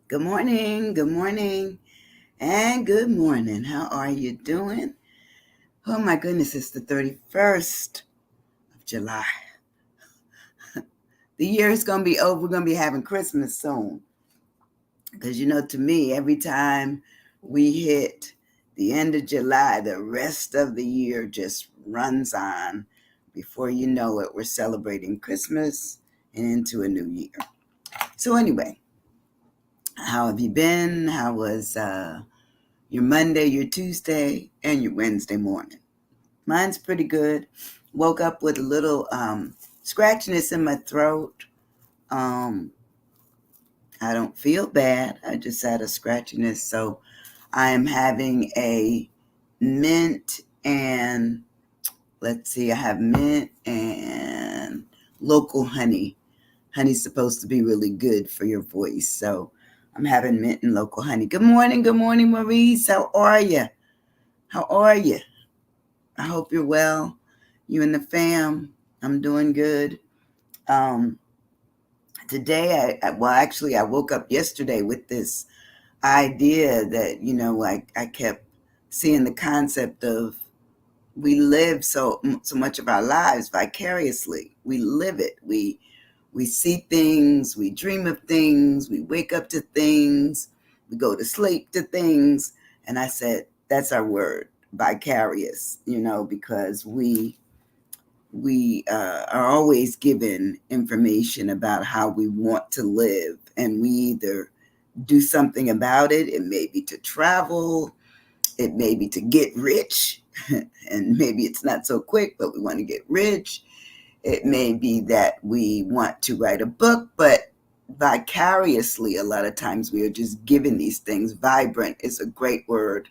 Good morning, and good morning. How are you doing? Oh my goodness, it's the 31st of July. The year is going to be over. We're going to be having Christmas soon. Because, to me, every time we hit the end of July, the rest of the year just runs on. Before you know it, we're celebrating Christmas and into a new year. So, anyway, how have you been? How was your Monday, your Tuesday, and your Wednesday morning? Mine's pretty good. Woke up with a little scratchiness in my throat. Um, I don't feel bad. I just had a scratchiness. So I am having a mint and let's see, I have mint and local honey. Honey's supposed to be really good for your voice. So I'm having mint and local honey. Good morning, Maurice. How are you? How are you? I hope you're well. You and the fam. I'm doing good. Um, Today, I woke up yesterday with this idea that, I kept seeing the concept of we live so much of our lives vicariously. We live it. We see things, we dream of things, we wake up to things, we go to sleep to things. And I said, that's our word, vicarious, because we are always given information about how we want to live, and we either do something about it. It may be to travel, it may be to get rich, and maybe it's not so quick, but we want to get rich. It may be that we want to write a book, but vicariously, a lot of times we are just given these things. Vibrant is a great word.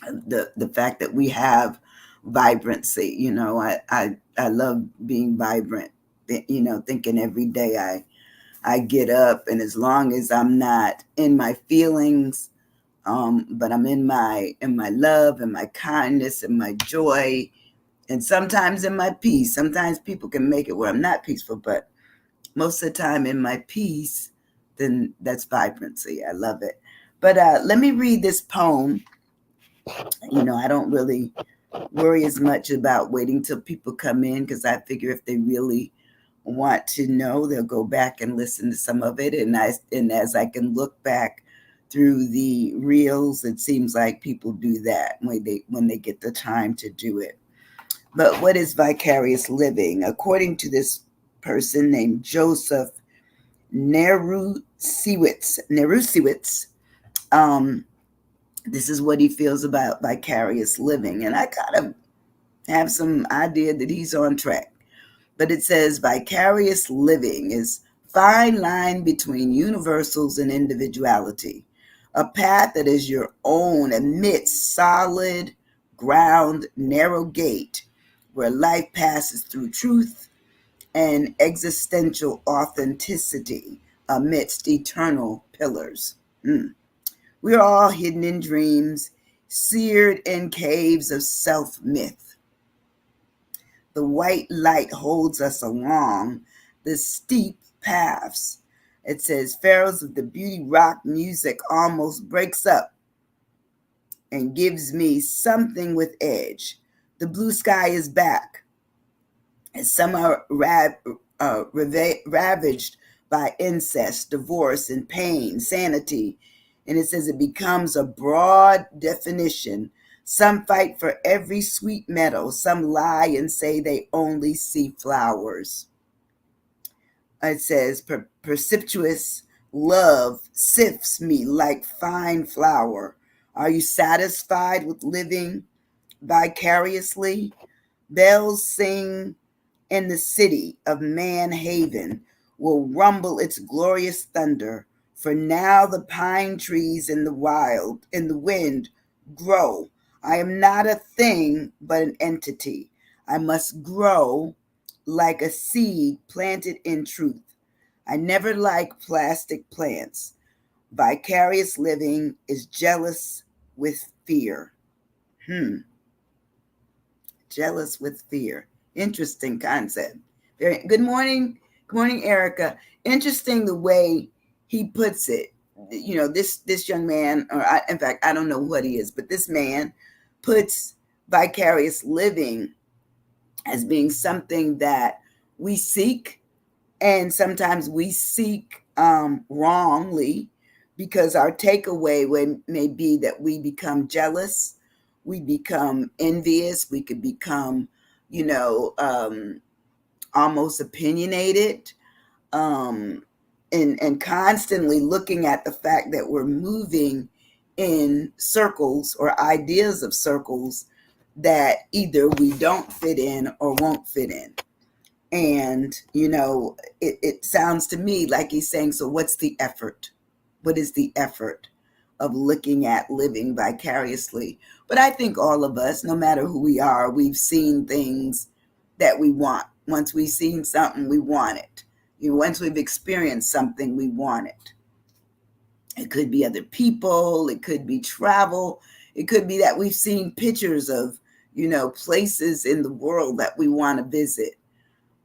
The fact that we have vibrancy, I love being vibrant. Thinking every day I get up, and as long as I'm not in my feelings, but I'm in my love and my kindness and my joy, and sometimes in my peace. Sometimes people can make it where I'm not peaceful, but most of the time in my peace, then that's vibrancy. I love it. But let me read this poem. I don't really worry as much about waiting till people come in, because I figure if they really want to know, they'll go back and listen to some of it. And as I can look back through the reels, it seems like people do that when they get the time to do it. But what is vicarious living? According to this person named Joseph Nerusiewicz, um, this is what he feels about vicarious living. And I kind of have some idea that he's on track. But it says vicarious living is fine line between universals and individuality, a path that is your own amidst solid ground, narrow gate, where life passes through truth and existential authenticity amidst eternal pillars. We are all hidden in dreams, seared in caves of self myth. The white light holds us along the steep paths. It says, Pharaohs of the beauty rock music almost breaks up and gives me something with edge. The blue sky is back, and some are ravaged by incest, divorce, and pain, sanity. And it says it becomes a broad definition. Some fight for every sweet meadow. Some lie and say they only see flowers. It says, precipitous love sifts me like fine flour. Are you satisfied with living vicariously? Bells sing in the city of Man Haven will rumble its glorious thunder. For now the pine trees in the wind grow. I am not a thing, but an entity. I must grow like a seed planted in truth. I never like plastic plants. Vicarious living is jealous with fear. Jealous with fear. Interesting concept. Very good morning. Good morning, Erica. Interesting the way he puts it. this young man, in fact, I don't know what he is, but this man puts vicarious living as being something that we seek, and sometimes we seek wrongly, because our takeaway may be that we become jealous, we become envious, we could become, almost opinionated, um, and constantly looking at the fact that we're moving in circles or ideas of circles that either we don't fit in or won't fit in. And, it sounds to me like he's saying, so what's the effort? What is the effort of looking at living vicariously? But I think all of us, no matter who we are, we've seen things that we want. Once we've seen something, we want it. Once we've experienced something, we want it. It could be other people, it could be travel, it could be that we've seen pictures of, places in the world that we want to visit.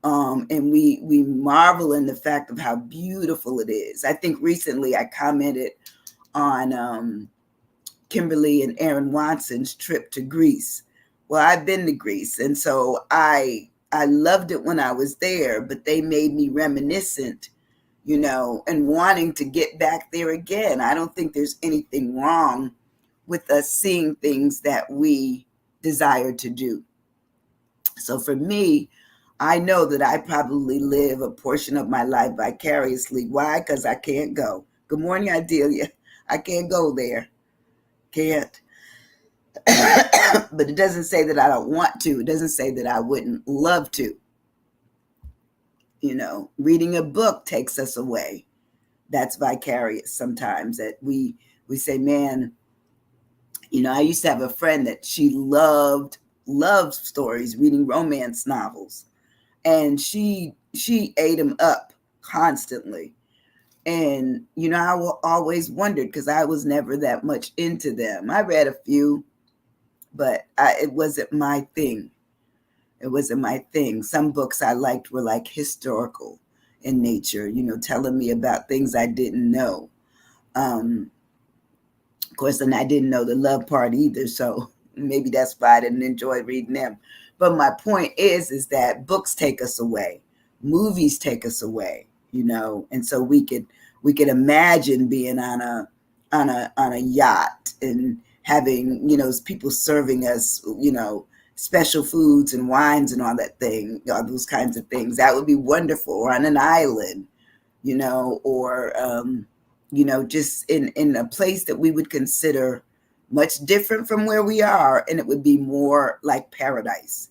And we marvel in the fact of how beautiful it is. I think recently I commented on Kimberly and Aaron Watson's trip to Greece. Well, I've been to Greece, and so I loved it when I was there, but they made me reminiscent, and wanting to get back there again. I don't think there's anything wrong with us seeing things that we desire to do. So for me, I know that I probably live a portion of my life vicariously. Why? Because I can't go. Good morning, Idelia. I can't go there. Can't. But it doesn't say that I don't want to. It doesn't say that I wouldn't love to. Reading a book takes us away. That's vicarious sometimes, that we say, man, I used to have a friend that she loved stories, reading romance novels. And she ate them up constantly. And, I always wondered, because I was never that much into them. I read a few, but it wasn't my thing. It wasn't my thing. Some books I liked were like historical in nature, telling me about things I didn't know. Of course, and I didn't know the love part either, so maybe that's why I didn't enjoy reading them. But my point is that books take us away, movies take us away, and so we could imagine being on a yacht and having, people serving us, special foods and wines and all that thing, all those kinds of things. That would be wonderful. Or on an island, or just in a place that we would consider much different from where we are, and it would be more like paradise.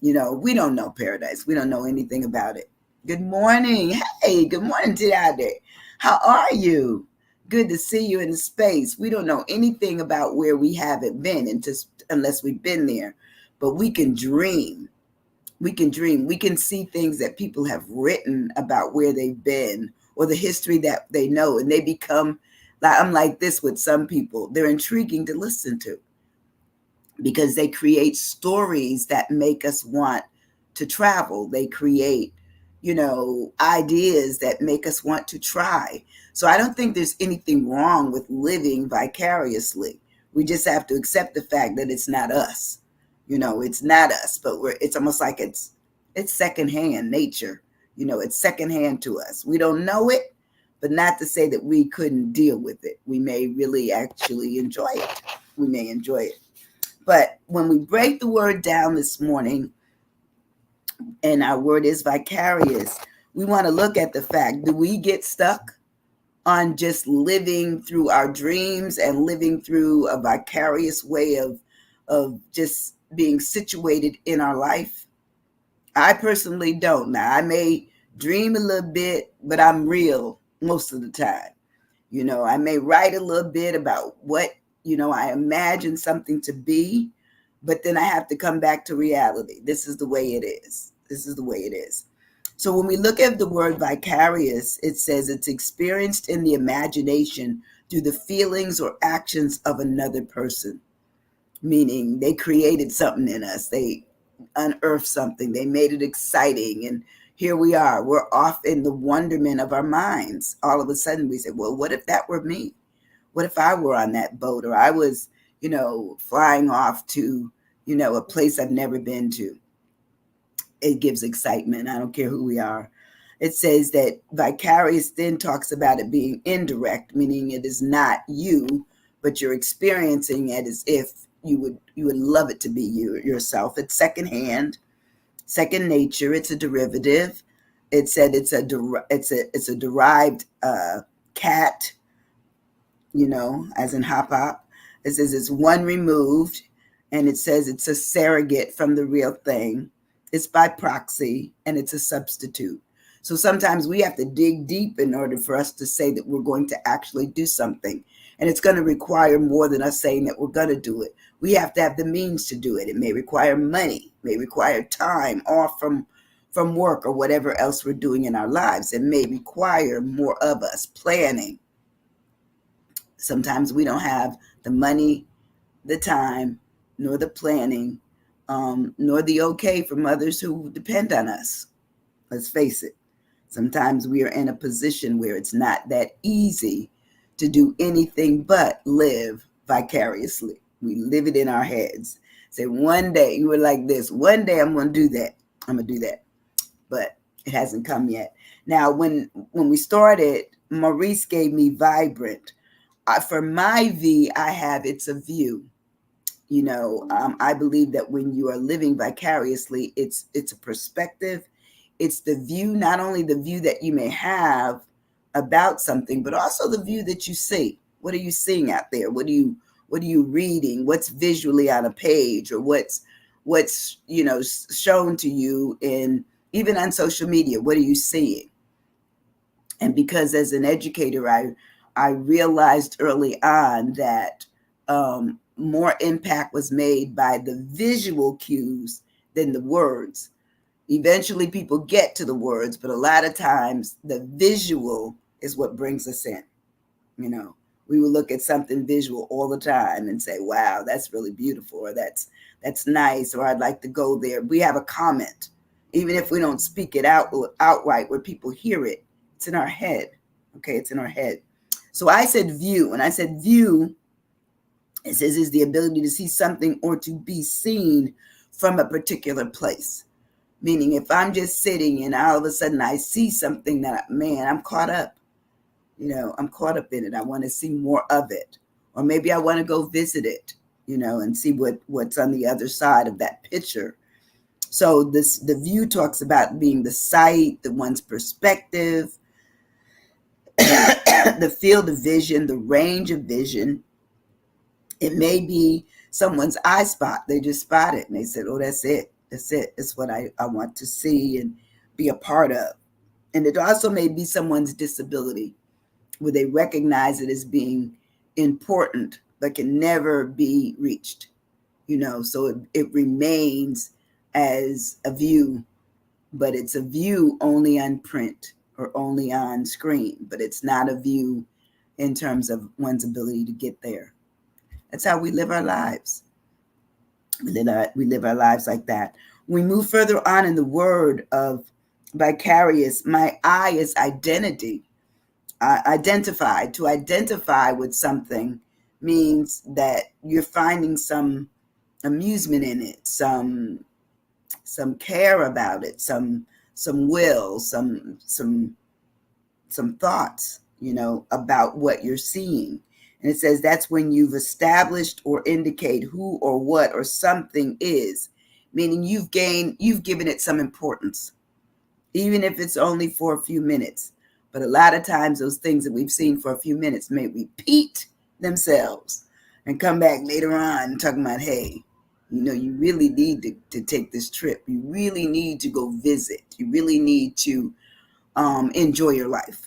We don't know paradise. We don't know anything about it. Good morning. Hey, good morning, Tiade. How are you? Good to see you in the space. We don't know anything about where we haven't been, unless we've been there. But we can dream. We can dream. We can see things that people have written about where they've been, or the history that they know, and they become, I'm like this with some people, they're intriguing to listen to, because they create stories that make us want to travel. They create, ideas that make us want to try. So I don't think there's anything wrong with living vicariously. We just have to accept the fact that it's not us. It's not us, but it's almost like it's secondhand nature. It's secondhand to us. We don't know it, but not to say that we couldn't deal with it. We may really actually enjoy it. We may enjoy it. But when we break the word down this morning, and our word is vicarious, we want to look at the fact, do we get stuck on just living through our dreams and living through a vicarious way of just being situated in our life? I personally don't. Now, I may dream a little bit, but I'm real most of the time. I may write a little bit about what, I imagine something to be, but then I have to come back to reality. This is the way it is. This is the way it is. So when we look at the word vicarious, it says it's experienced in the imagination through the feelings or actions of another person, meaning they created something in us. They unearthed something. They made it exciting. And, here we are. We're off in the wonderment of our minds. All of a sudden we say, well, what if that were me? What if I were on that boat, or I was, flying off to, a place I've never been to? It gives excitement. I don't care who we are. It says that vicarious then talks about it being indirect, meaning it is not you, but you're experiencing it as if you would love it to be you yourself. It's secondhand, second nature. It's a derivative. It said it's a derived cat, as in hop hop. It says it's one removed, and it says it's a surrogate from the real thing. It's by proxy, and it's a substitute. So sometimes we have to dig deep in order for us to say that we're going to actually do something. And it's going to require more than us saying that we're going to do it. We have to have the means to do it. It may require money, may require time off from work or whatever else we're doing in our lives. It may require more of us planning. Sometimes we don't have the money, the time, nor the planning, nor the okay from others who depend on us. Let's face it. Sometimes we are in a position where it's not that easy to do anything but live vicariously. We live it in our heads. Say, one day, you were like this, one day I'm going to do that. I'm going to do that. But it hasn't come yet. Now, when we started, Maurice gave me vibrant. For my V, I have it's a view. I believe that when you are living vicariously, it's a perspective. It's the view, not only the view that you may have about something, but also the view that you see. What are you seeing out there? What are you reading? What's visually on a page, or what's shown to you in, even on social media? What are you seeing? And because as an educator, I realized early on that more impact was made by the visual cues than the words. Eventually people get to the words, but a lot of times the visual is what brings us in. We will look at something visual all the time and say, wow, that's really beautiful, or that's nice, or I'd like to go there. We have a comment, even if we don't speak it out outright where people hear it. It's in our head. Okay, it's in our head. So I said view, and I said view, it says, is the ability to see something or to be seen from a particular place. Meaning if I'm just sitting and all of a sudden I see something that, man, I'm caught up. I'm caught up in it. I want to see more of it. Or maybe I want to go visit it, and see what's on the other side of that picture. So the view talks about being the sight, the one's perspective, the field of vision, the range of vision. It may be someone's eye spot. They just spot it and they said, oh, that's it. That's it. It's what I want to see and be a part of. And it also may be someone's disability, where they recognize it as being important, but can never be reached. So it remains as a view, but it's a view only on print or only on screen, but it's not a view in terms of one's ability to get there. That's how we live our lives. We live our lives like that. We move further on in the word of vicarious. My I is identity. Identify. To identify with something means that you're finding some amusement in it, some care about it, some will, some thoughts, about what you're seeing. And it says that's when you've established or indicate who or what or something is, meaning you've given it some importance, even if it's only for a few minutes. But a lot of times those things that we've seen for a few minutes may repeat themselves and come back later on talking about, hey, you really need to take this trip. You really need to go visit. You really need to enjoy your life.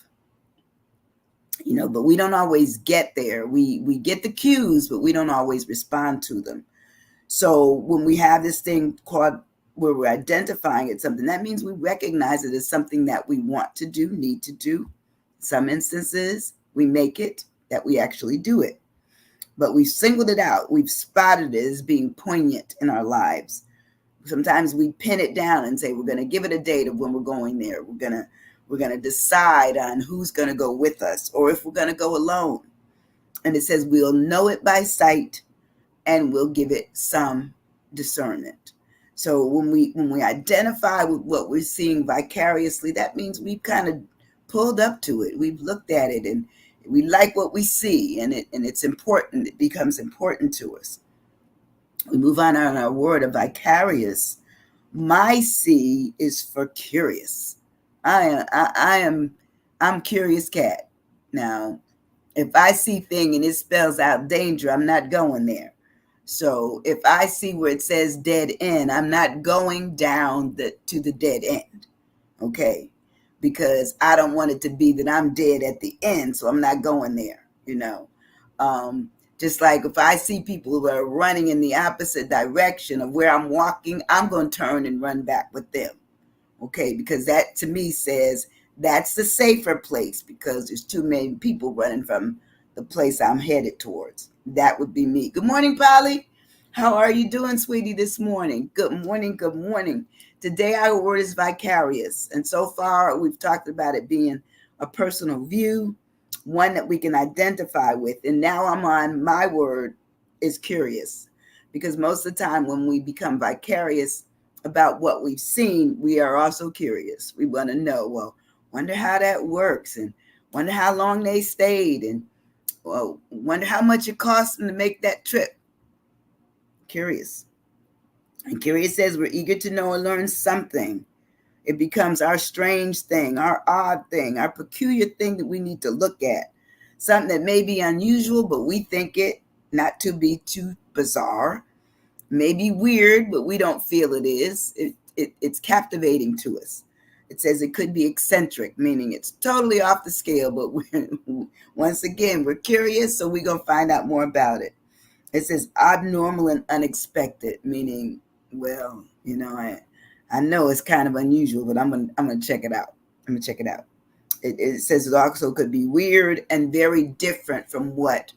But we don't always get there. We get the cues, but we don't always respond to them. So when we have this thing called, where we're identifying it something, that means we recognize it as something that we want to do, need to do. Some instances we make it that we actually do it, but we've singled it out. We've spotted it as being poignant in our lives. Sometimes we pin it down and say we're going to give it a date of when we're going there. We're going to decide on who's going to go with us or if we're going to go alone. And it says we'll know it by sight and we'll give it some discernment. So when we identify with what we're seeing vicariously, that means we've kind of pulled up to it. We've looked at it and we like what we see, and it's important. It becomes important to us. We move on our word of vicarious. My C is for curious. I'm curious cat. Now, if I see thing and it spells out danger, I'm not going there. So if I see where it says dead end, I'm not going down to the dead end. Okay. Because I don't want it to be that I'm dead at the end. So I'm not going there, just like if I see people who are running in the opposite direction of where I'm walking, I'm going to turn and run back with them. Okay. Because that to me says that's the safer place because there's too many people running from the place I'm headed towards. That would be me. Good morning, Polly. How are you doing, sweetie, this morning? Good morning. Good morning. Today, our word is vicarious. And so far, we've talked about it being a personal view, one that we can identify with. And now I'm on my word is curious. Because most of the time when we become vicarious about what we've seen, we are also curious. We want to know, well, wonder how that works and wonder how long they stayed and wonder how much it cost them to make that trip. Curious. And curious says we're eager to know or learn something. It becomes our strange thing, our odd thing, our peculiar thing that we need to look at. Something that may be unusual, but we think it not to be too bizarre. Maybe weird, but we don't feel it is. It's captivating to us. It says it could be eccentric, meaning it's totally off the scale, but once again, we're curious, so we're going to find out more about it. It says abnormal and unexpected, meaning, well, I know it's kind of unusual, but I'm gonna check it out. I'm gonna check it out. It says it also could be weird and very different from what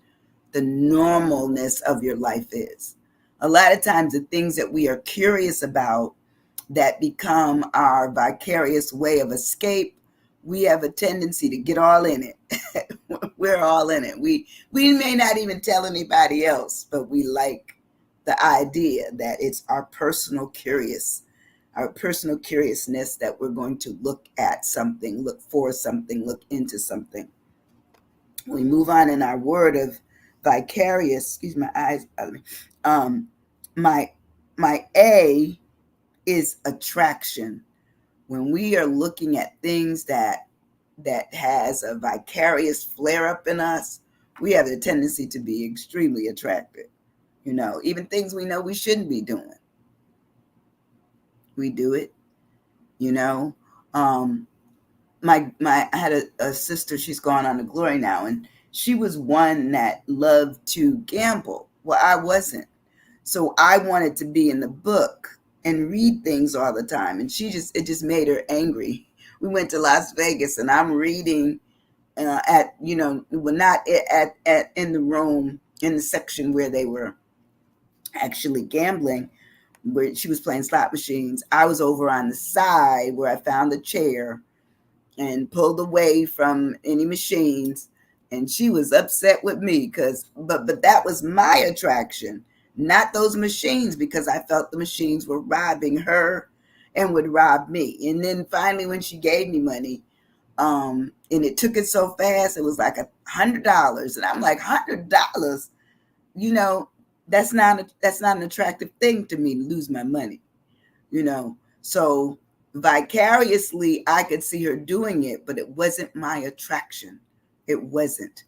the normalness of your life is. A lot of times the things that we are curious about that become our vicarious way of escape, we have a tendency to get all in it. We're all in it. We may not even tell anybody else, but we like the idea that it's our personal curiousness that we're going to look at something, look for something, look into something. We move on in our word of vicarious. Excuse my eyes. My A is attraction. When we are looking at things that has a vicarious flare up in us, we have a tendency to be extremely attracted. Even things we know we shouldn't be doing, we do it. I had a sister. She's gone on to glory now, and she was one that loved to gamble. Well, I wasn't, so I wanted to be in the book and read things all the time, and it just made her angry. We went to Las Vegas, and I'm reading not at in the room in the section where they were actually gambling, where she was playing slot machines. I was over on the side where I found a chair and pulled away from any machines, and she was upset with me but that was my attraction, not those machines, because I felt the machines were robbing her and would rob me. And then finally when she gave me money, and it took it so fast, it was like $100, and I'm like, $100, that's not an attractive thing to me to lose my money, so vicariously I could see her doing it, but it wasn't my attraction. It wasn't.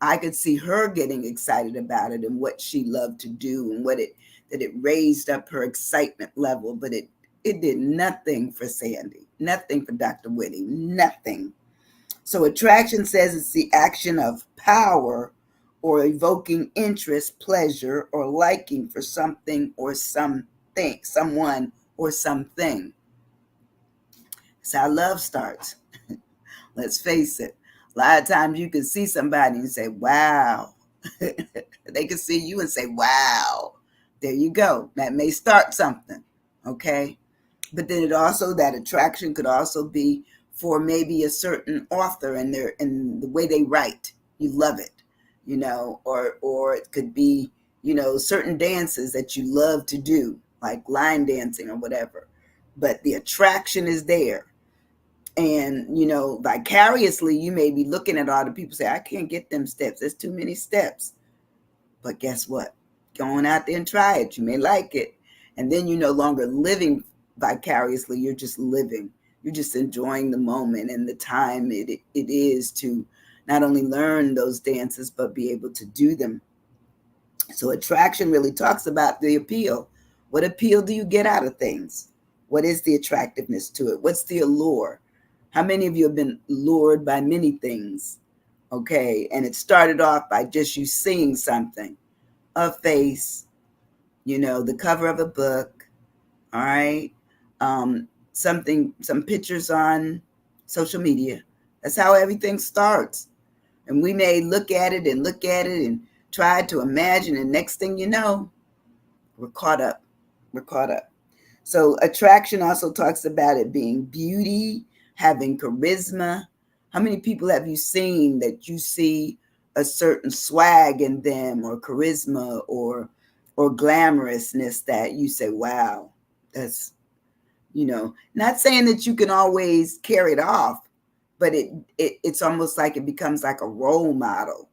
I could see her getting excited about it and what she loved to do and that it raised up her excitement level, but it did nothing for Sandy, nothing for Dr. Whitney, nothing. So attraction says it's the action of power or evoking interest, pleasure, or liking for something or something, someone or something. It's how love starts. Let's face it. A lot of times you can see somebody and say, wow. They can see you and say, wow. There you go. That may start something. Okay. But then that attraction could also be for maybe a certain author and the way they write. You love it, or it could be, certain dances that you love to do, like line dancing or whatever. But the attraction is there. And, vicariously, you may be looking at all the people say, I can't get them steps. There's too many steps. But guess what? Go on out there and try it. You may like it. And then you're no longer living vicariously. You're just living. You're just enjoying the moment and the time it is to not only learn those dances, but be able to do them. So attraction really talks about the appeal. What appeal do you get out of things? What is the attractiveness to it? What's the allure? How many of you have been lured by many things? Okay. And it started off by just you seeing something, a face, the cover of a book, all right, some pictures on social media. That's how everything starts. And we may look at it and try to imagine, and next thing you know, we're caught up. We're caught up. So attraction also talks about it being beauty, having charisma. How many people have you seen that you see a certain swag in them, or charisma, or glamorousness, that you say, wow, that's, not saying that you can always carry it off, but it's almost like it becomes like a role model,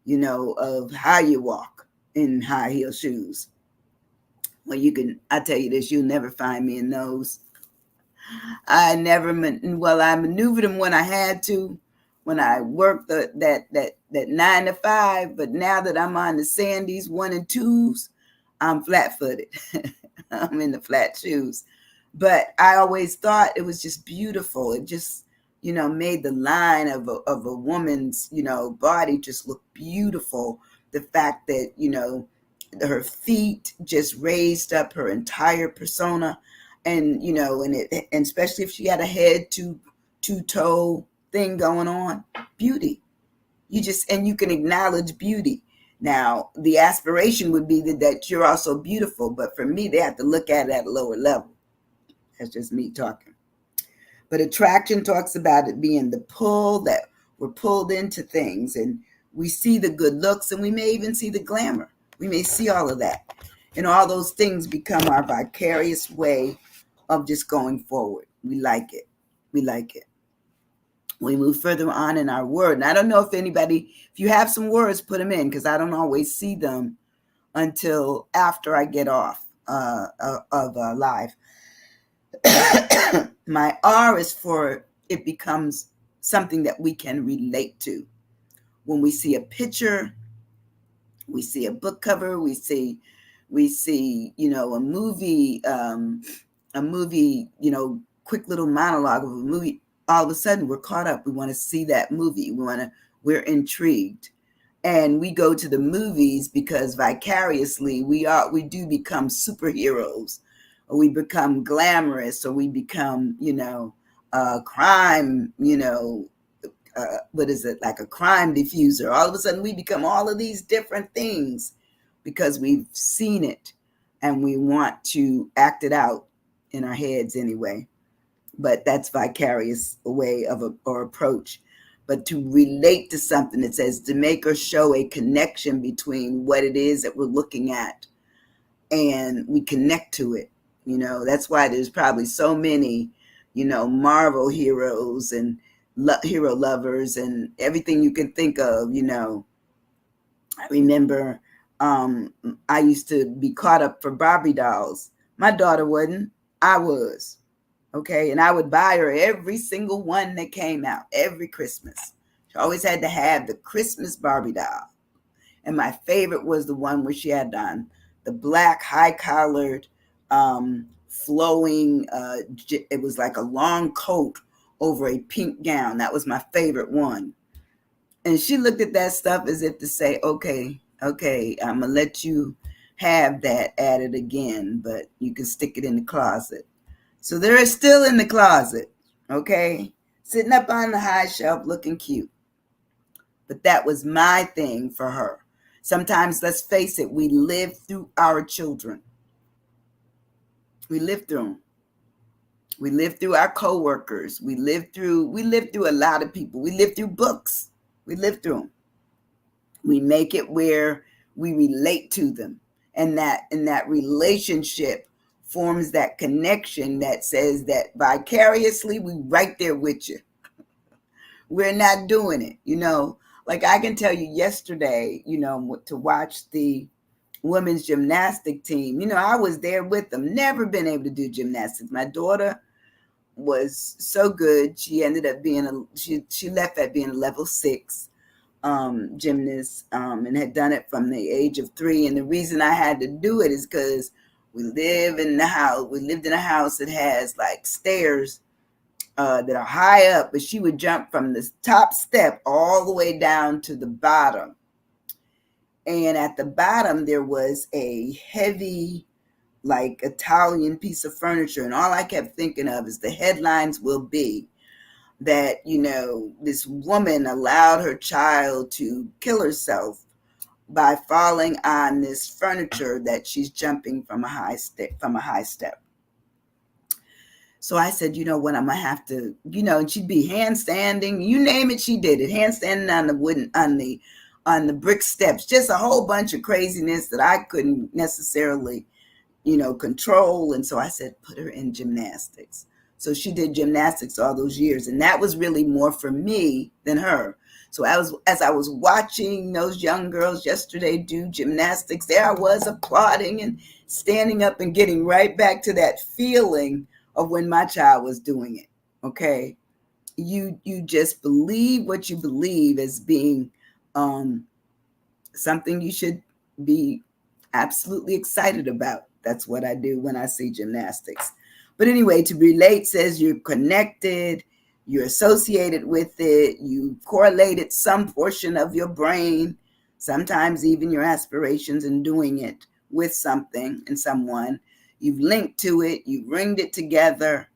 of how you walk in high heel shoes. Well, I tell you this, you'll never find me in those. I maneuvered them when I had to, when I worked that 9 to 5. But now that I'm on the Sandies 1 and 2s, I'm flat footed. I'm in the flat shoes. But I always thought it was just beautiful. It just, made the line of a woman's, body just look beautiful. The fact that, her feet just raised up her entire persona. And, and especially if she had a head to toe thing going on, beauty. And you can acknowledge beauty. Now, the aspiration would be that you're also beautiful, but for me, they have to look at it at a lower level. That's just me talking. But attraction talks about it being the pull, that we're pulled into things, and we see the good looks, and we may even see the glamour. We may see all of that. And all those things become our vicarious way of just going forward. We like it. We like it. We move further on in our word. And I don't know if you have some words, put them in, because I don't always see them until after I get off of live. My R is for it becomes something that we can relate to. When we see a picture, we see a book cover, we see, a movie, quick little monologue of a movie. All of a sudden, we're caught up. We want to see that movie. We're intrigued. And we go to the movies because vicariously we do become superheroes, or we become glamorous, or we become, crime, what is it, like a crime diffuser. All of a sudden we become all of these different things because we've seen it and we want to act it out in our heads anyway. But that's vicarious way or approach. But to relate to something, it says to make or show a connection between what it is that we're looking at, and we connect to it. That's why there's probably so many, Marvel heroes and hero lovers and everything you can think of. I remember I used to be caught up for Barbie dolls. My daughter wasn't. I was. Okay. And I would buy her every single one that came out every Christmas. She always had to have the Christmas Barbie doll. And my favorite was the one where she had on the black high collared, flowing, it was like a long coat over a pink gown. That was my favorite one. And she looked at that stuff as if to say, okay, I'm going to let you have that added again, but you can stick it in the closet. So they're still in the closet, okay? Sitting up on the high shelf looking cute. But that was my thing for her. Sometimes, let's face it, we live through our children. We live through them. We live through our coworkers. We live through a lot of people. We live through books. We live through them. We make it where we relate to them. And that relationship forms that connection that says that vicariously we right there with you. We're not doing it, Like I can tell you yesterday, to watch the women's gymnastic team. I was there with them. Never been able to do gymnastics. My daughter was so good. She ended up being she left at being a level 6 gymnast, and had done it from the age of 3. And the reason I had to do it is because we lived in a house that has like stairs that are high up, but she would jump from the top step all the way down to the bottom. And at the bottom, there was a heavy, like Italian piece of furniture. And all I kept thinking of is the headlines will be that, this woman allowed her child to kill herself by falling on this furniture that she's jumping from a high step. So I said, you know what, I'm gonna have to, and she'd be handstanding, you name it, she did it, handstanding on the wooden, on the brick steps, just a whole bunch of craziness that I couldn't necessarily, control. And so I said, put her in gymnastics. So she did gymnastics all those years, and that was really more for me than her. So as I was watching those young girls yesterday do gymnastics, there I was applauding and standing up and getting right back to that feeling of when my child was doing it. Okay, you just believe what you believe as being something you should be absolutely excited about. That's what I do when I see gymnastics. But anyway, to relate says you're connected, you're associated with it, you correlated some portion of your brain, sometimes even your aspirations in doing it with something and someone. You've linked to it, you've ringed it together,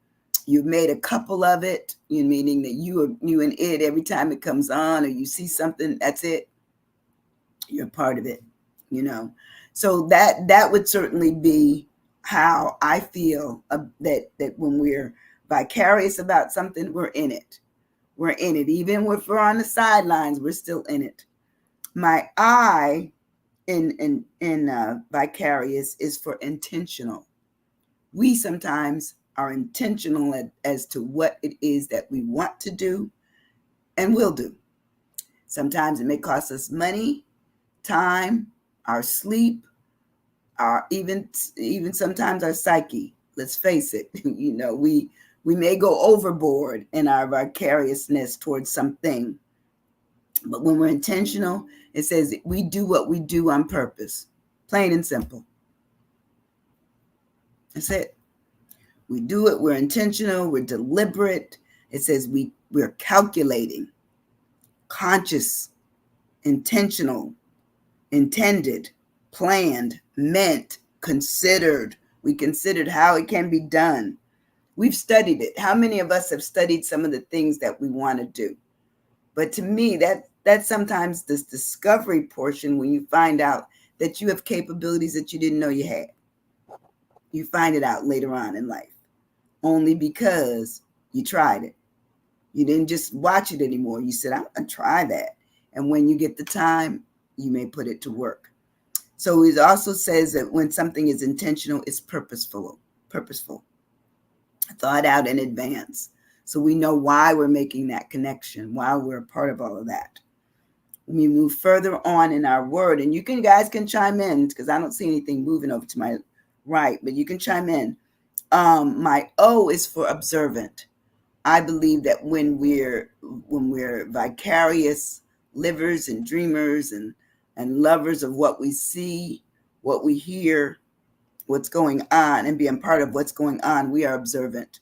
you've made a couple of it, meaning that you and it, every time it comes on or you see something, that's it. You're part of it, So that would certainly be how I feel that when we're vicarious about something, we're in it. We're in it. Even if we're on the sidelines, we're still in it. My I in vicarious is for intentional. We sometimes are intentional as to what it is that we want to do and will do. Sometimes it may cost us money, time, our sleep, our even sometimes our psyche. Let's face it, we may go overboard in our vicariousness towards something. But when we're intentional, it says we do what we do on purpose. Plain and simple. That's it. We do it, we're intentional, we're deliberate. It says we're calculating, conscious, intentional, intended, planned, meant, considered. We considered how it can be done. We've studied it. How many of us have studied some of the things that we want to do? But to me, that's sometimes this discovery portion when you find out that you have capabilities that you didn't know you had. You find it out later on in life, only because you tried it. You didn't just watch it anymore. You said, I'm going to try that. And when you get the time, you may put it to work. So it also says that when something is intentional, it's purposeful, thought out in advance. So we know why we're making that connection, why we're a part of all of that. When we move further on in our word, and you guys can chime in because I don't see anything moving over to my right, but you can chime in. My O is for observant. I believe that when we're vicarious livers and dreamers and lovers of what we see, what we hear, what's going on, and being part of what's going on, we are observant.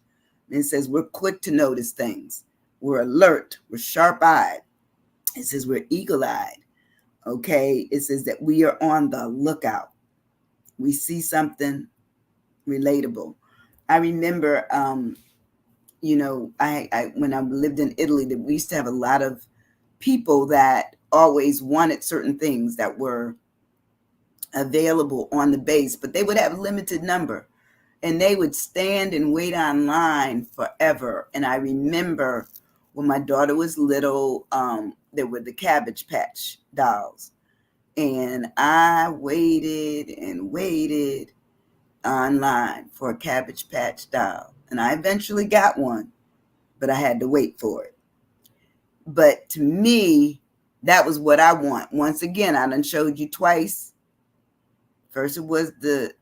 And it says we're quick to notice things. We're alert. We're sharp-eyed. It says we're eagle-eyed. Okay? It says that we are on the lookout. We see something relatable. I remember, I when I lived in Italy, that we used to have a lot of people that always wanted certain things that were available on the base, but they would have a limited number. And they would stand and wait online forever. And I remember when my daughter was little, there were the Cabbage Patch dolls. And I waited and waited online for a Cabbage Patch doll. And I eventually got one, but I had to wait for it. But to me, that was what I want. Once again, I done showed you twice. First, it was the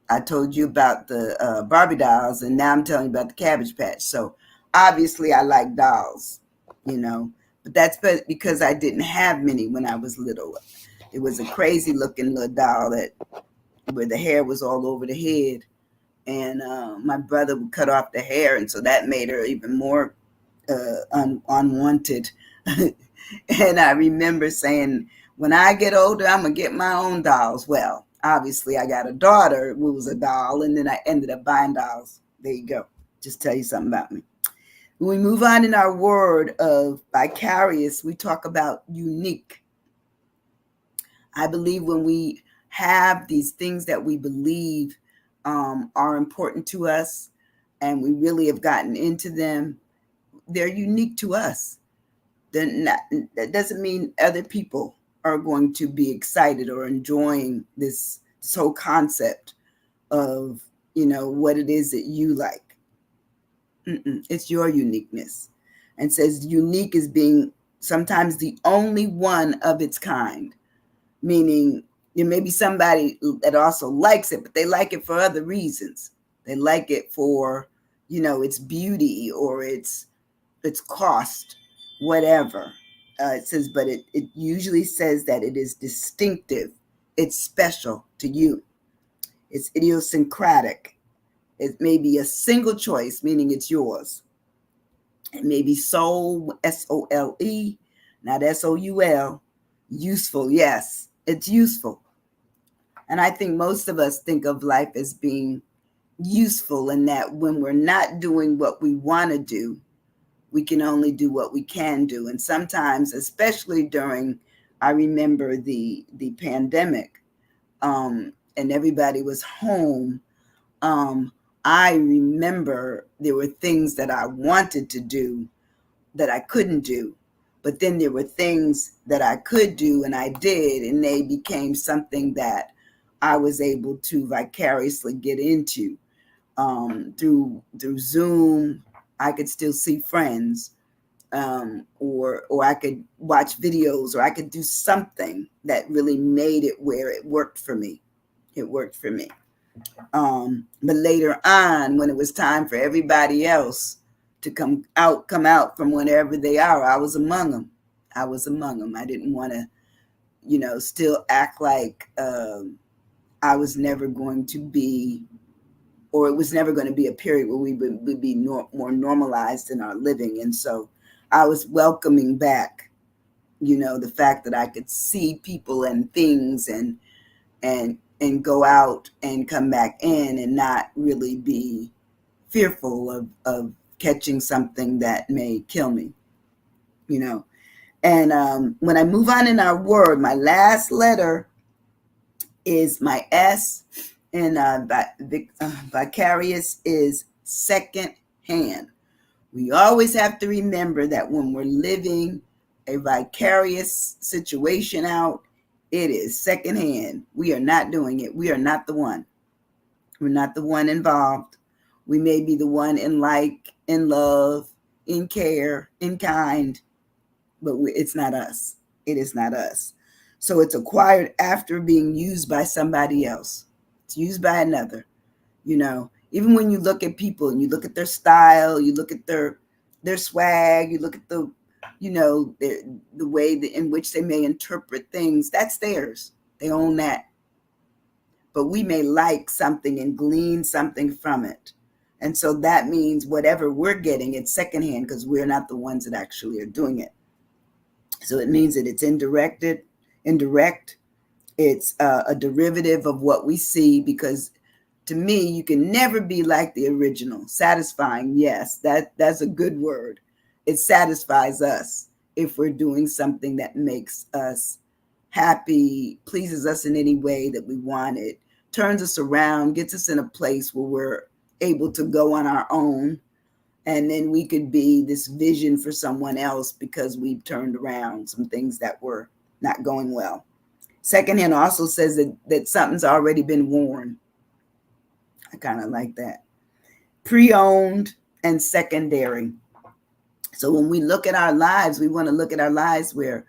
I told you about the Barbie dolls, and now I'm telling you about the Cabbage Patch. So obviously, I like dolls, you know, but that's because I didn't have many when I was little. It was a crazy looking little doll where the hair was all over the head, and my brother would cut off the hair, and so that made her even more unwanted. And I remember saying, when I get older, I'm gonna get my own dolls. Well, obviously, I got a daughter who was a doll, and then I ended up buying dolls. There you go. Just tell you something about me. When we move on in our word of vicarious, we talk about unique. I believe when we have these things that we believe are important to us, and we really have gotten into them, they're unique to us. That doesn't mean other people are going to be excited or enjoying this whole concept of, what it is that you like. It's your uniqueness. And says unique is being sometimes the only one of its kind, meaning there may be somebody that also likes it, but they like it for other reasons. They like it for, its beauty or its cost, whatever. It says, but it usually says that it is distinctive. It's special to you. It's idiosyncratic. It may be a single choice, meaning it's yours. It may be soul, SOLE, not SOUL. Useful, yes, it's useful. And I think most of us think of life as being useful, in that when we're not doing what we want to do, we can only do what we can do. And sometimes, especially during, I remember the pandemic, and everybody was home. I remember there were things that I wanted to do that I couldn't do. But then there were things that I could do and I did, and they became something that I was able to vicariously get into. Through Zoom, I could still see friends, or I could watch videos, or I could do something that really made it where it worked for me. It worked for me. But later on, when it was time for everybody else to come out from wherever they are, I was among them. I didn't want to, still act like I was never going to be, or it was never going to be a period where we would be more normalized in our living. And so I was welcoming back, the fact that I could see people and things and go out and come back in and not really be fearful of catching something that may kill me, And when I move on in our word, my last letter is my S, and vicarious is second hand. We always have to remember that when we're living a vicarious situation out, it is secondhand. We are not doing it. We are not the one. We're not the one involved. We may be the one in love, in care, in kind, but it's not us. It is not us. So it's acquired after being used by somebody else. It's used by another. Even when you look at people and you look at their style, you look at their swag, you look at the way in which they may interpret things, that's theirs. They own that. But we may like something and glean something from it. And so that means whatever we're getting, it's secondhand, because we're not the ones that actually are doing it. So it means that it's indirect. It's a derivative of what we see, because to me, you can never be like the original. Satisfying, yes, that's a good word. It satisfies us if we're doing something that makes us happy, pleases us in any way that we want it, turns us around, gets us in a place where we're able to go on our own. And then we could be this vision for someone else because we've turned around some things that were not going well. Secondhand also says that something's already been worn. I kind of like that. Pre-owned and secondary. So when we look at our lives, we want to look at our lives where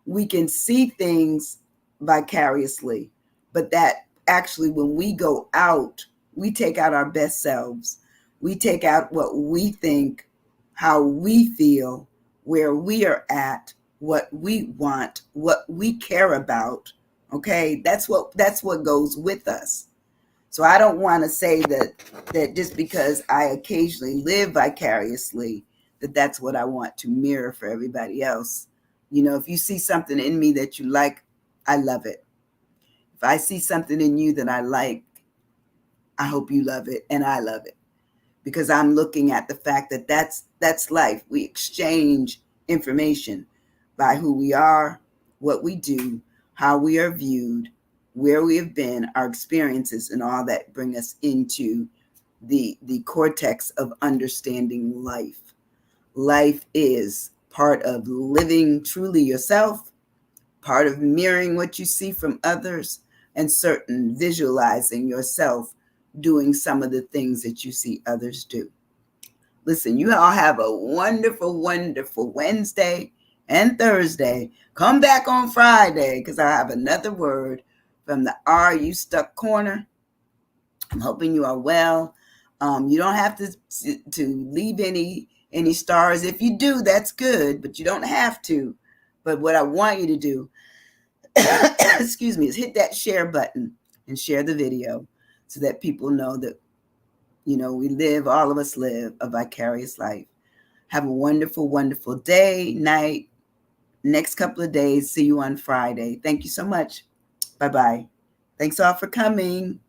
we can see things vicariously, but that actually when we go out, we take out our best selves. We take out what we think, how we feel, where we are at, what we want, what we care about. Okay, that's what goes with us. So I don't want to say that just because I occasionally live vicariously, that's what I want to mirror for everybody else. You know, if you see something in me that you like, I love it. If I see something in you that I like, I hope you love it and I love it. Because I'm looking at the fact that that's life. We exchange information by who we are, what we do, how we are viewed, where we have been, our experiences, and all that bring us into the cortex of understanding life. Life is part of living truly yourself, part of mirroring what you see from others, and certain visualizing yourself doing some of the things that you see others do. Listen, you all have a wonderful, wonderful Wednesday and Thursday. Come back on Friday because I have another word from the Are You Stuck Corner. I'm hoping you are well. You don't have to leave any stars. If you do, that's good, but you don't have to. But what I want you to do, excuse me, is hit that share button and share the video so that people know that, you know, all of us live a vicarious life. Have a wonderful, wonderful day, night, next couple of days. See you on Friday. Thank you so much. Bye-bye. Thanks all for coming.